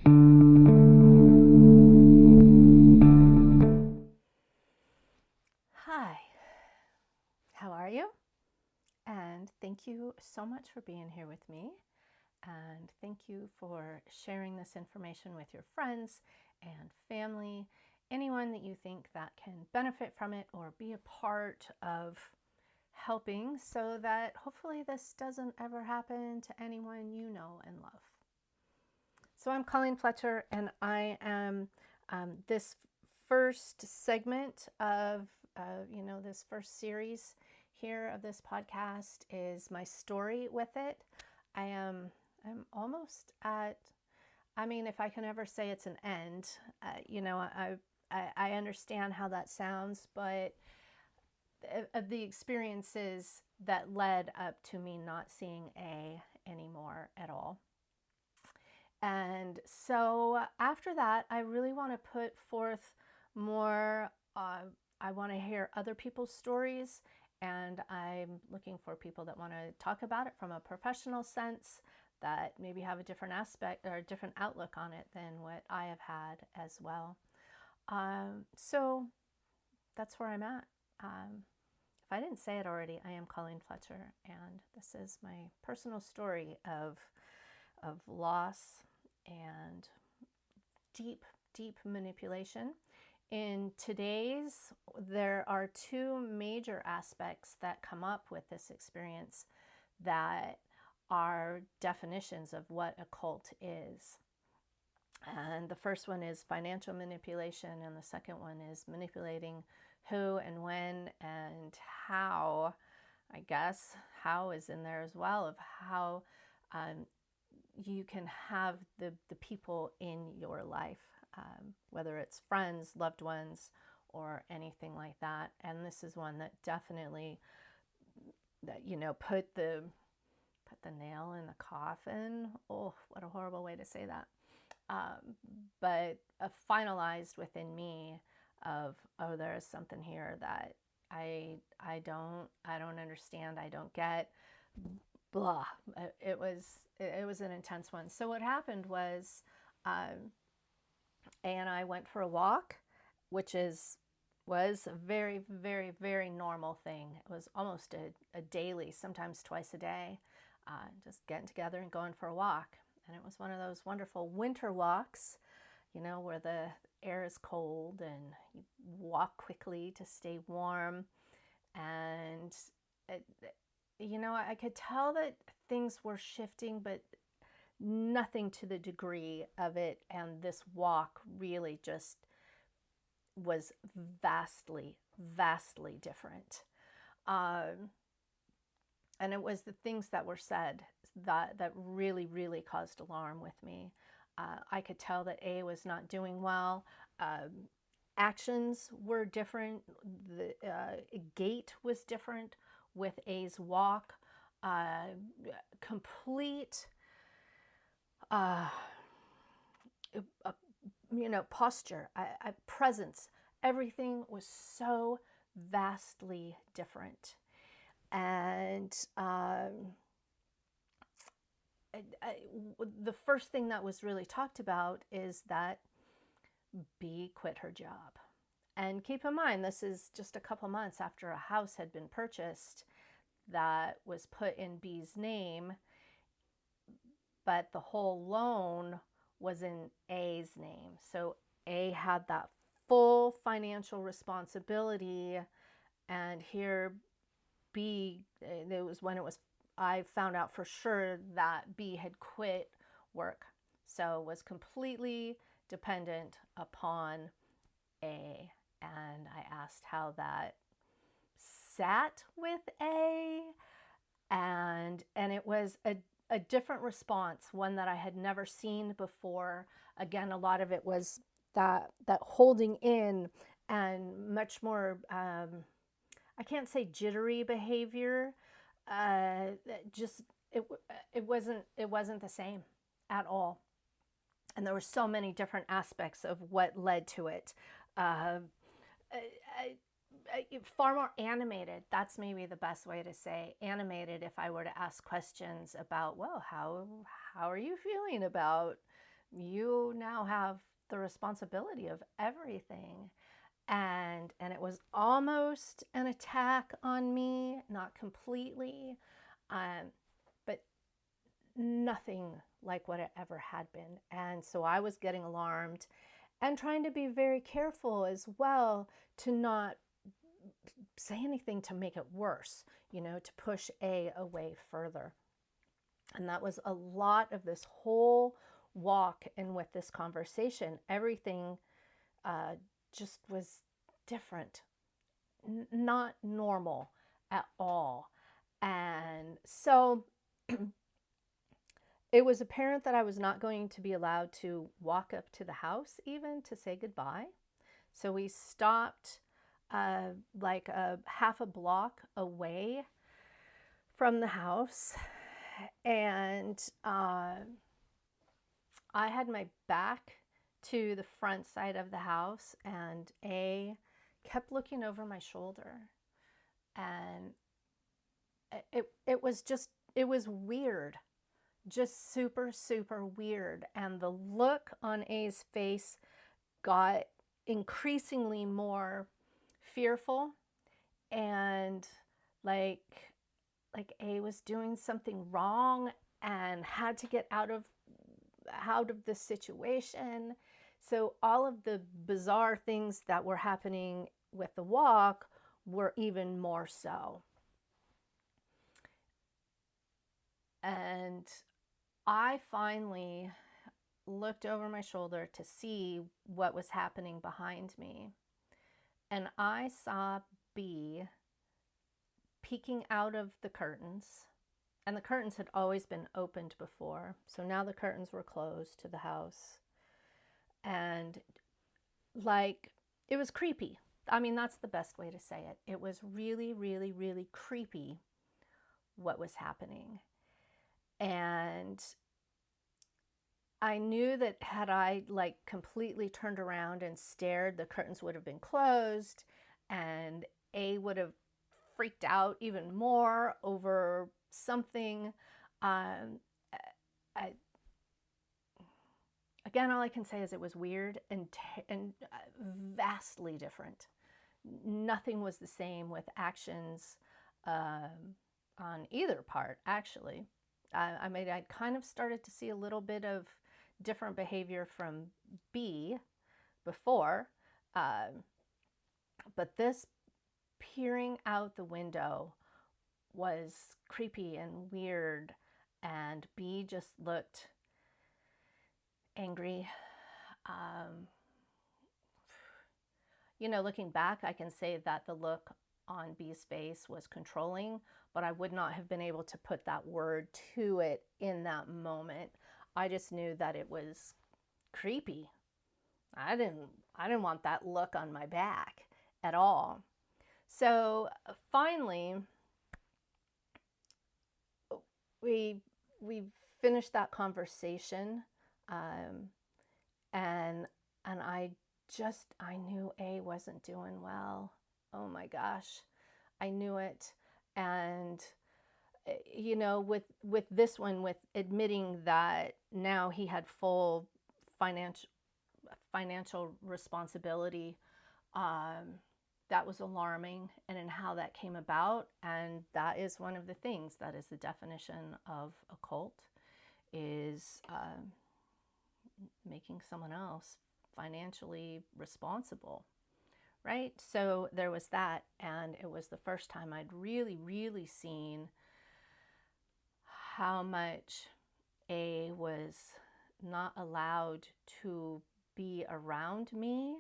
Hi, how are you? And thank you so much for being here with me. And thank you for sharing this information with your friends and family, anyone that you think that can benefit from it or be a part of helping so that hopefully this doesn't ever happen to anyone you know and love. So I'm Colleen Fletcher, and I am this first segment of this first series here of this podcast is my story with it. I'm almost at, if I can ever say it's an end, I understand how that sounds, but of the experiences that led up to me not seeing A anymore at all. And so after that, I really want to put forth more, I want to hear other people's stories, and I'm looking for people that want to talk about it from a professional sense, that maybe have a different aspect or a different outlook on it than what I have had as well. So that's where I'm at. If I didn't say it already, I am Colleen Fletcher, and this is my personal story of loss and deep, deep manipulation. In today's, there are two major aspects that come up with this experience that are definitions of what a cult is. And the first one is financial manipulation, and the second one is manipulating who and when and how. I guess how is in there as well, of how you can have the people in your life, whether it's friends, loved ones, or anything like that. And this is one that definitely, put the nail in the coffin. Oh, what a horrible way to say that. But finalized within me of, oh, there is something here that I don't understand. I don't get. Blah. It was an intense one. So what happened was, A and I went for a walk, which was a very, very, very normal thing. It was almost a daily, sometimes twice a day, just getting together and going for a walk. And it was one of those wonderful winter walks, where the air is cold and you walk quickly to stay warm. And I could tell that things were shifting, but nothing to the degree of it. And this walk really just was vastly, vastly different. And it was the things that were said that really, really caused alarm with me. I could tell that A was not doing well. Actions were different. The gait was different with A's walk. Complete, posture, presence. Everything was so vastly different. And the first thing that was really talked about is that B quit her job. And keep in mind, this is just a couple months after a house had been purchased that was put in B's name, but the whole loan was in A's name. So A had that full financial responsibility, and here B, it was when I found out for sure that B had quit work. So was completely dependent upon A. And I asked how that sat with A. And it was a different response, one that I had never seen before. Again, a lot of it was that holding in and much more, I can't say jittery behavior. It wasn't the same at all. And there were so many different aspects of what led to it. Far more animated. That's maybe the best way to say animated. If I were to ask questions about, well, how are you feeling about you now have the responsibility of everything. And it was almost an attack on me, not completely, but nothing like what it ever had been. And so I was getting alarmed and trying to be very careful as well to not say anything to make it worse, to push A away further. And that was a lot of this whole walk, and with this conversation, everything just was different, not normal at all. And so it was apparent that I was not going to be allowed to walk up to the house even to say goodbye. So we stopped like a half a block away from the house, and I had my back to the front side of the house, and A kept looking over my shoulder, and it was weird, just super, super weird. And the look on A's face got increasingly more fearful, and like A was doing something wrong and had to get out of this situation. So all of the bizarre things that were happening with the walk were even more so. And I finally looked over my shoulder to see what was happening behind me. And I saw B peeking out of the curtains. And the curtains had always been opened before. So now the curtains were closed to the house. And it was creepy. I mean, that's the best way to say it. It was really, really, really creepy what was happening. And I knew that had I completely turned around and stared, the curtains would have been closed, and A would have freaked out even more over something. Again, all I can say is it was weird and vastly different. Nothing was the same with actions on either part, actually. I mean, I'd kind of started to see a little bit of different behavior from B before, but this peering out the window was creepy and weird, and B just looked angry. Looking back, I can say that the look on B's face was controlling, but I would not have been able to put that word to it in that moment. I just knew that it was creepy. I didn't want that look on my back at all. So finally, we finished that conversation, and I knew A wasn't doing well. Oh my gosh, I knew it. And with this one, with admitting that now he had full financial responsibility, that was alarming, and in how that came about. And that is one of the things that is the definition of a cult, is making someone else financially responsible, right? So there was that, and it was the first time I'd really, really seen how much A was not allowed to be around me.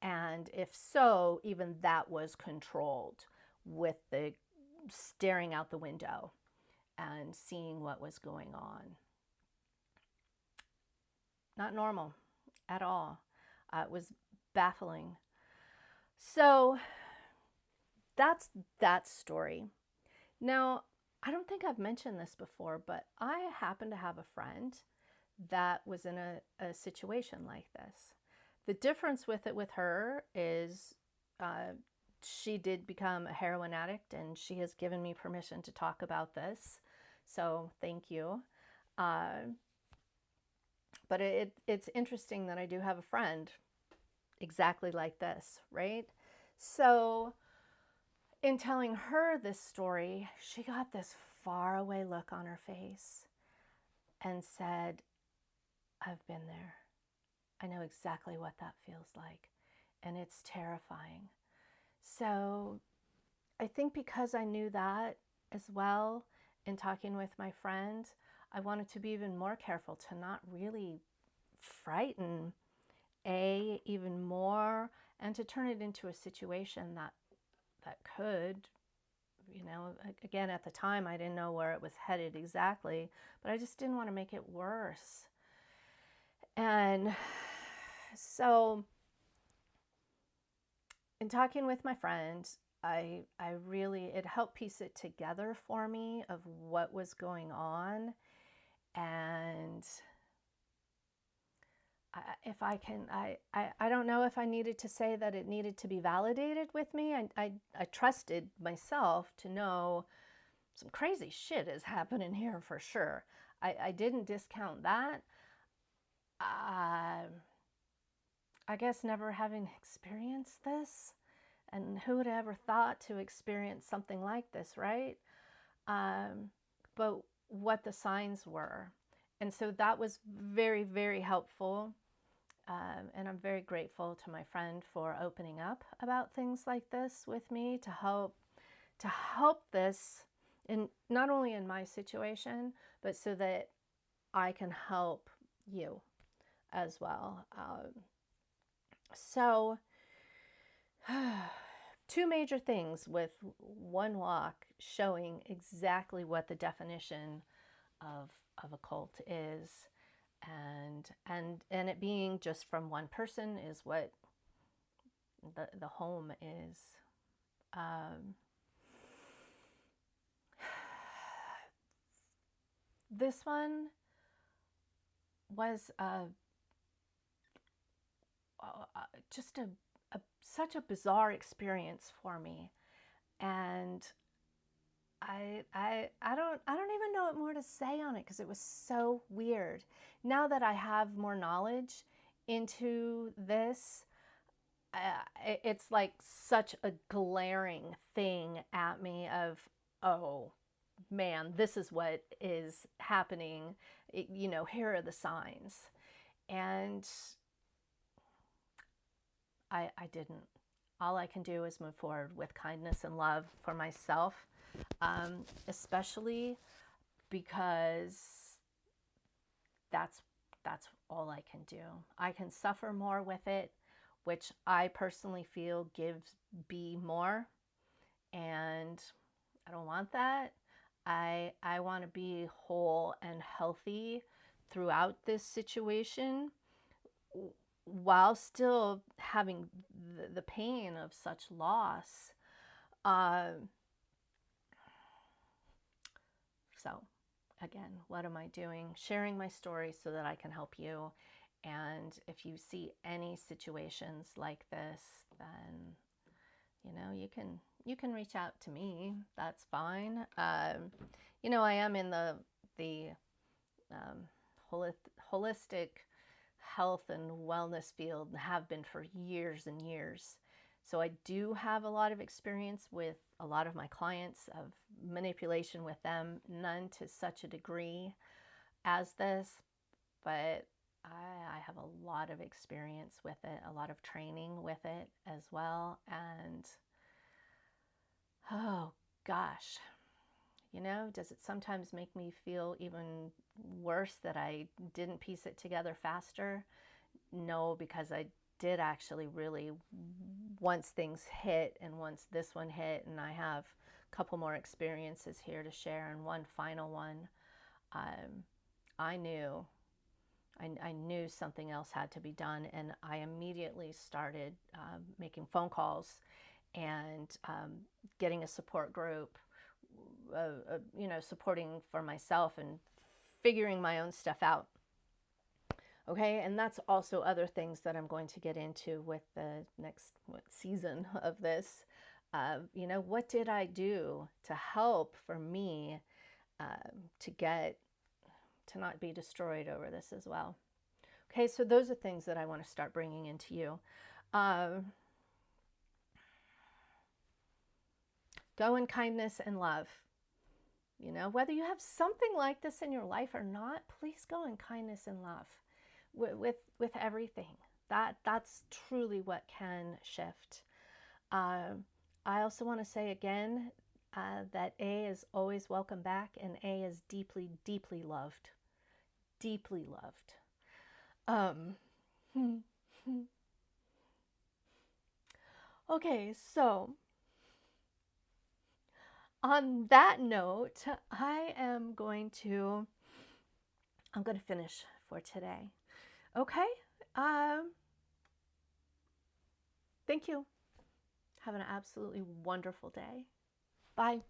And if so, even that was controlled with the staring out the window and seeing what was going on. Not normal at all. It was baffling. So that's that story. Now, I don't think I've mentioned this before, but I happen to have a friend that was in a situation like this. The difference with her is she did become a heroin addict, and she has given me permission to talk about this. So thank you. But it's interesting that I do have a friend exactly like this, right? So in telling her this story, she got this faraway look on her face and said, I've been there. I know exactly what that feels like. And it's terrifying. So I think because I knew that as well in talking with my friend, I wanted to be even more careful to not really frighten even more, and to turn it into a situation that could, again, at the time I didn't know where it was headed exactly, but I just didn't want to make it worse. And so in talking with my friend, I really, it helped piece it together for me of what was going on. And if I can, I don't know if I needed to say that it needed to be validated with me. I trusted myself to know some crazy shit is happening here for sure. I didn't discount that. I guess never having experienced this, and who would have ever thought to experience something like this, right? But what the signs were. And so that was very, very helpful. And I'm very grateful to my friend for opening up about things like this with me to help this in not only in my situation, but so that I can help you as well. So two major things with one walk showing exactly what the definition of a cult is, and it being just from one person is what the home is. This one was just such a bizarre experience for me, and I don't even know what more to say on it because it was so weird. Now that I have more knowledge into this, it's like such a glaring thing at me of, oh man, this is what is happening. Here are the signs. And I didn't. All I can do is move forward with kindness and love for myself, especially because that's all I can do. I can suffer more with it, which I personally feel gives B more, and I don't want that. I want to be whole and healthy throughout this situation while still having the pain of such loss. So again, what am I doing? Sharing my story so that I can help you. And if you see any situations like this, then you can reach out to me. That's fine. I am in the holistic health and wellness field, and have been for years and years. So I do have a lot of experience with a lot of my clients of manipulation with them, none to such a degree as this, but I have a lot of experience with it, a lot of training with it as well. And oh gosh, does it sometimes make me feel even worse that I didn't piece it together faster? No, because I did actually really, once things hit and once this one hit, and I have a couple more experiences here to share, and one final one, I knew something else had to be done, and I immediately started making phone calls and getting a support group, supporting for myself and figuring my own stuff out. Okay, and that's also other things that I'm going to get into with the next season of this. What did I do to help for me to get to not be destroyed over this as well. Okay, so those are things that I want to start bringing into you. Go in kindness and love. You know, whether you have something like this in your life or not, please go in kindness and love with everything. That's truly what can shift. I also want to say again that A is always welcome back, and A is deeply, deeply loved. Deeply loved. Okay, so on that note, I'm going to finish for today. Okay? Thank you. Have an absolutely wonderful day. Bye.